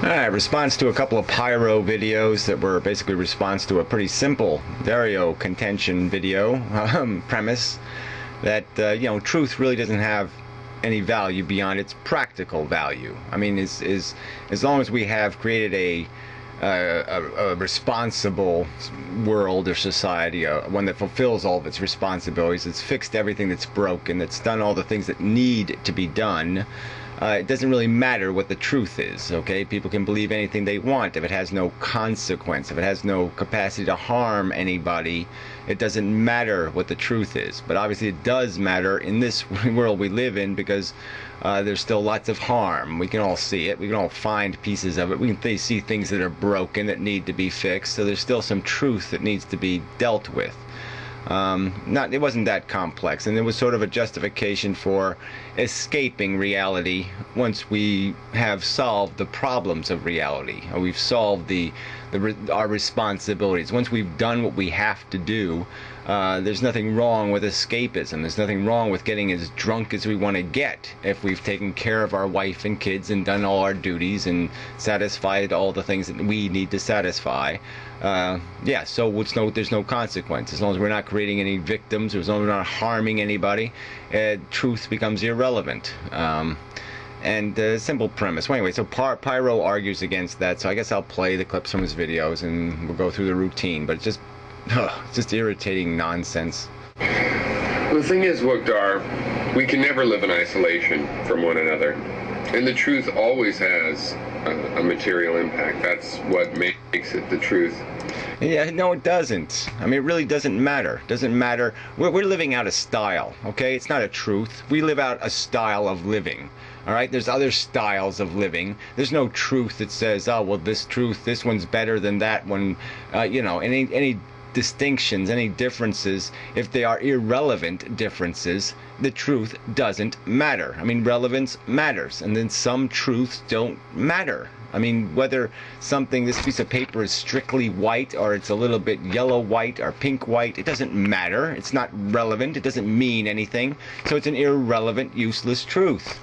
Alright, response to a couple of pyro videos that were basically response to a pretty simple Dario contention video premise that truth really doesn't have any value beyond its practical value. I mean, as long as we have created a responsible world or society, one that fulfills all of its responsibilities, it's fixed everything that's broken, that's done all the things that need to be done. It doesn't really matter what the truth is, okay? People can believe anything they want if it has no consequence, if it has no capacity to harm anybody. It doesn't matter what the truth is. But obviously it does matter in this world we live in, because there's still lots of harm. We can all see it. We can all find pieces of it. We can see things that are broken that need to be fixed. So there's still some truth that needs to be dealt with. It wasn't that complex, and it was sort of a justification for escaping reality once we have solved the problems of reality, or we've solved our responsibilities. Once we've done what we have to do, there's nothing wrong with escapism. There's nothing wrong with getting as drunk as we want to get if we've taken care of our wife and kids and done all our duties and satisfied all the things that we need to satisfy. So there's no consequence. As long as we're not creating any victims, or as long as we're not harming anybody, truth becomes irrelevant. Simple premise. Well, anyway, so Pyro argues against that, so I guess I'll play the clips from his videos and we'll go through the routine, but it's just irritating nonsense. The thing is, Wugdar, we can never live in isolation from one another. And the truth always has a material impact. That's what makes it the truth. Yeah, no, it doesn't. I mean, it really doesn't matter. It doesn't matter. We're living out a style, okay? It's not a truth. We live out a style of living, all right? There's other styles of living. There's no truth that says, oh, well, this one's better than that one. Any distinctions, any differences, if they are irrelevant differences, the truth doesn't matter. I mean, relevance matters, and then some truths don't matter. I mean, whether this piece of paper is strictly white, or it's a little bit yellow white or pink white, it doesn't matter. It's not relevant. It doesn't mean anything. So it's an irrelevant, useless truth.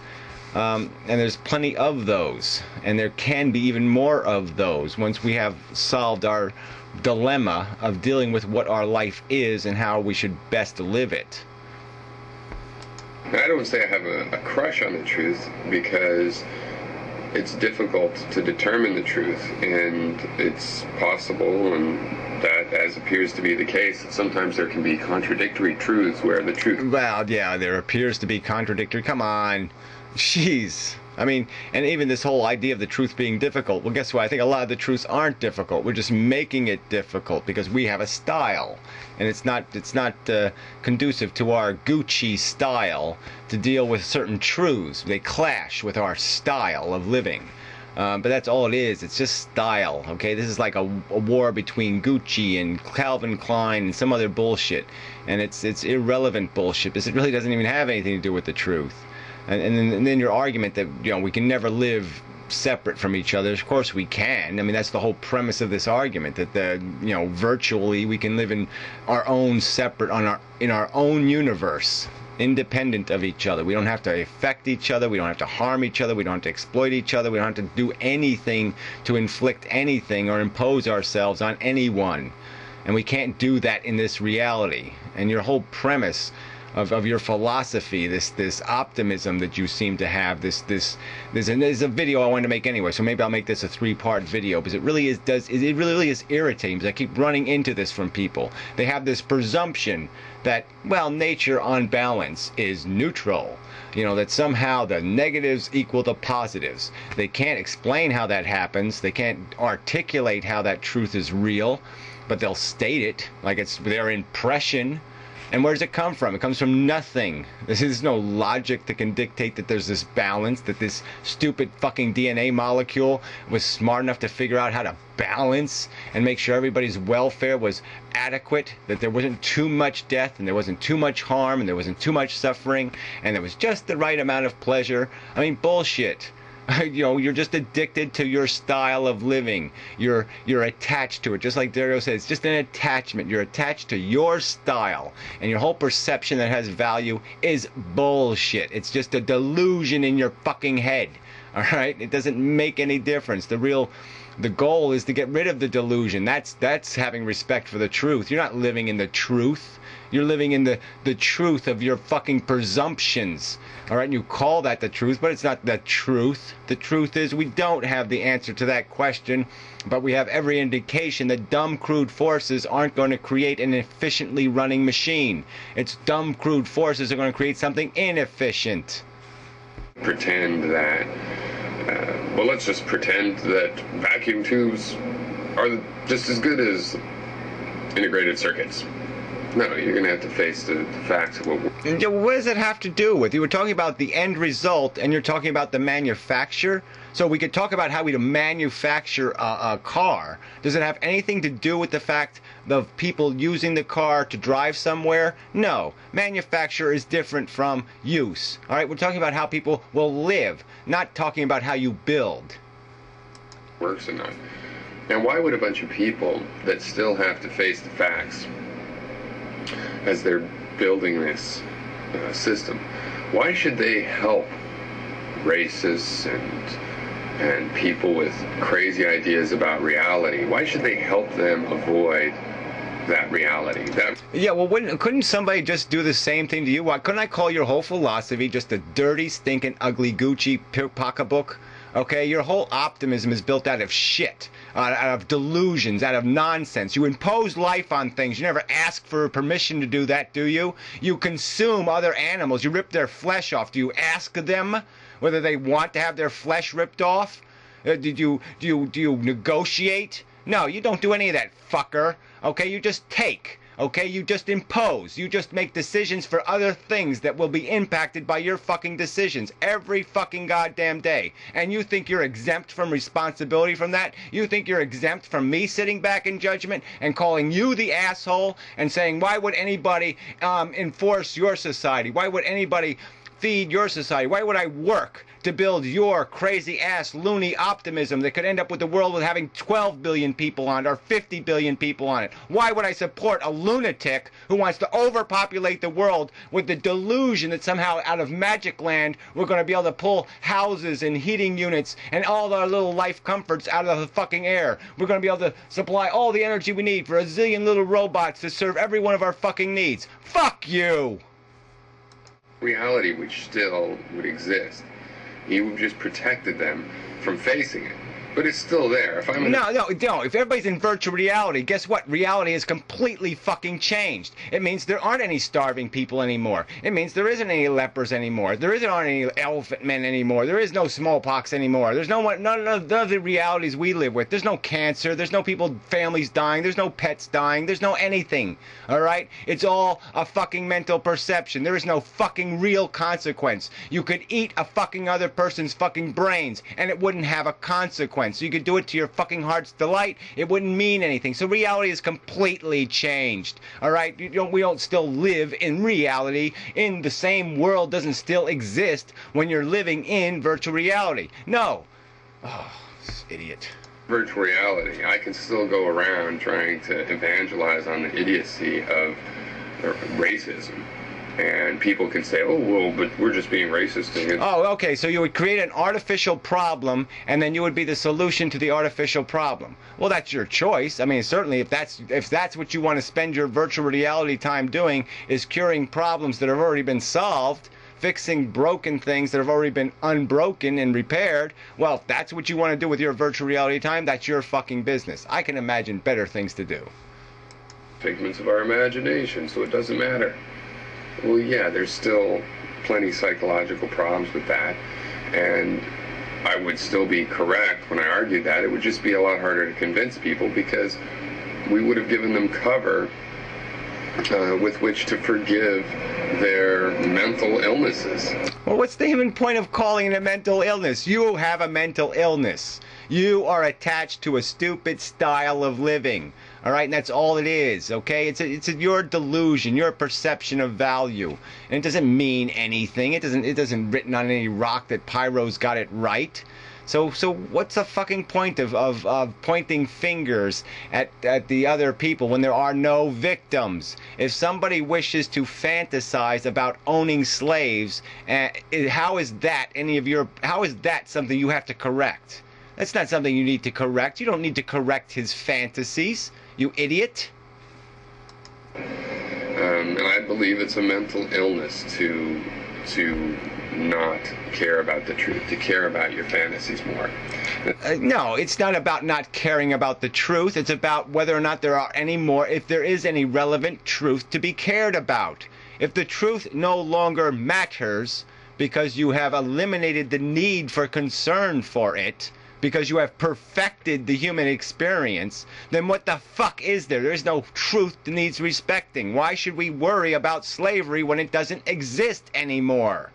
And there's plenty of those, and there can be even more of those once we have solved our dilemma of dealing with what our life is and how we should best live it. I don't say I have a crush on the truth, because it's difficult to determine the truth, and it's possible, and that, as appears to be the case, that sometimes there can be contradictory truths where the truth... Well, yeah, there appears to be contradictory. Come on. Jeez. I mean, and even this whole idea of the truth being difficult, well, guess what? I think a lot of the truths aren't difficult. We're just making it difficult because we have a style, and it's not conducive to our Gucci style to deal with certain truths. They clash with our style of living. But that's all it is. It's just style, okay? This is like a war between Gucci and Calvin Klein and some other bullshit, and it's irrelevant bullshit, because it really doesn't even have anything to do with the truth. And then your argument that we can never live separate from each other. Of course we can. I mean, that's the whole premise of this argument, that virtually we can live in our own separate, in our own universe, independent of each other. We don't have to affect each other. We don't have to harm each other. We don't have to exploit each other. We don't have to do anything to inflict anything or impose ourselves on anyone. And we can't do that in this reality. And your whole premise of your philosophy, this optimism that you seem to have, there's a video I wanted to make anyway, so maybe I'll make this a 3-part video, because it really is irritating, because I keep running into this from people. They have this presumption that, well, nature on balance is neutral, that somehow the negatives equal the positives. They can't explain how that happens. They can't articulate how that truth is real, but they'll state it like it's their impression. And where does it come from? It comes from nothing. There's no logic that can dictate that there's this balance, that this stupid fucking DNA molecule was smart enough to figure out how to balance and make sure everybody's welfare was adequate, that there wasn't too much death, and there wasn't too much harm, and there wasn't too much suffering, and there was just the right amount of pleasure. I mean, bullshit. You're just addicted to your style of living. You're attached to it. Just like Dario said, it's just an attachment. You're attached to your style. And your whole perception that has value is bullshit. It's just a delusion in your fucking head. All right, it doesn't make any difference. The goal is to get rid of the delusion. That's having respect for the truth. You're not living in the truth. You're living in the truth of your fucking presumptions. All right, and you call that the truth, but it's not the truth. The truth is we don't have the answer to that question, but we have every indication that dumb, crude forces aren't going to create an efficiently running machine. It's dumb, crude forces are going to create something inefficient. Pretend that, well, let's just pretend that vacuum tubes are just as good as integrated circuits. No, you're going to have to face the facts of what does it have to do with? You were talking about the end result, and you're talking about the manufacture. So we could talk about how we manufacture a car. Does it have anything to do with the fact of people using the car to drive somewhere? No. Manufacture is different from use. All right, we're talking about how people will live, not talking about how you build. Works or not. And why would a bunch of people that still have to face the facts as they're building this system, why should they help racists and people with crazy ideas about reality? Why should they help them avoid that reality? Yeah, well, couldn't somebody just do the same thing to you? Why couldn't I call your whole philosophy just a dirty, stinking, ugly Gucci pocketbook? Okay, your whole optimism is built out of shit, out of delusions, out of nonsense. You impose life on things. You never ask for permission to do that, do you? You consume other animals. You rip their flesh off. Do you ask them whether they want to have their flesh ripped off? Do you negotiate? No, you don't do any of that, fucker. Okay, you just take. Okay, you just impose. You just make decisions for other things that will be impacted by your fucking decisions every fucking goddamn day. And you think you're exempt from responsibility from that? You think you're exempt from me sitting back in judgment and calling you the asshole and saying, why would anybody enforce your society? Why would anybody feed your society? Why would I work to build your crazy ass loony optimism that could end up with the world with having 12 billion people on it or 50 billion people on it? Why would I support a lunatic who wants to overpopulate the world with the delusion that somehow out of magic land we're going to be able to pull houses and heating units and all our little life comforts out of the fucking air? We're going to be able to supply all the energy we need for a zillion little robots to serve every one of our fucking needs. Fuck you! Reality which still would exist. You just protected them from facing it. But it's still there. If I'm No. If everybody's in virtual reality, guess what? Reality has completely fucking changed. It means there aren't any starving people anymore. It means there isn't any lepers anymore. There aren't any elephant men anymore. There is no smallpox anymore. There's none of the realities we live with. There's no cancer. There's no families dying. There's no pets dying. There's no anything. All right? It's all a fucking mental perception. There is no fucking real consequence. You could eat a fucking other person's fucking brains and it wouldn't have a consequence. So you could do it to your fucking heart's delight. It wouldn't mean anything. So reality is completely changed. All right? We don't still live in reality. In the same world doesn't still exist when you're living in virtual reality. No. Oh, this idiot. Virtual reality, I can still go around trying to evangelize on the idiocy of racism. And people can say, oh, well, but we're just being racist. Oh, okay, so you would create an artificial problem, and then you would be the solution to the artificial problem. Well, that's your choice. I mean, certainly, if that's what you want to spend your virtual reality time doing, is curing problems that have already been solved, fixing broken things that have already been unbroken and repaired, well, if that's what you want to do with your virtual reality time, that's your fucking business. I can imagine better things to do. Figments of our imagination, so it doesn't matter. Well, yeah, there's still plenty psychological problems with that, and I would still be correct when I argued that. It would just be a lot harder to convince people because we would have given them cover with which to forgive their mental illnesses. Well, what's the even point of calling it a mental illness? You have a mental illness. You are attached to a stupid style of living. All right, and that's all it is, okay? It's your delusion, your perception of value. And it doesn't mean anything. It doesn't written on any rock that Pyro's got it right. So what's the fucking point of pointing fingers at the other people when there are no victims? If somebody wishes to fantasize about owning slaves, how is that something you have to correct? That's not something you need to correct. You don't need to correct his fantasies, you idiot. And I believe it's a mental illness to not care about the truth, to care about your fantasies more. No, it's not about not caring about the truth. It's about whether or not there are any more, if there is any relevant truth to be cared about. If the truth no longer matters because you have eliminated the need for concern for it, because you have perfected the human experience, then what the fuck is there? There's no truth that needs respecting. Why should we worry about slavery when it doesn't exist anymore?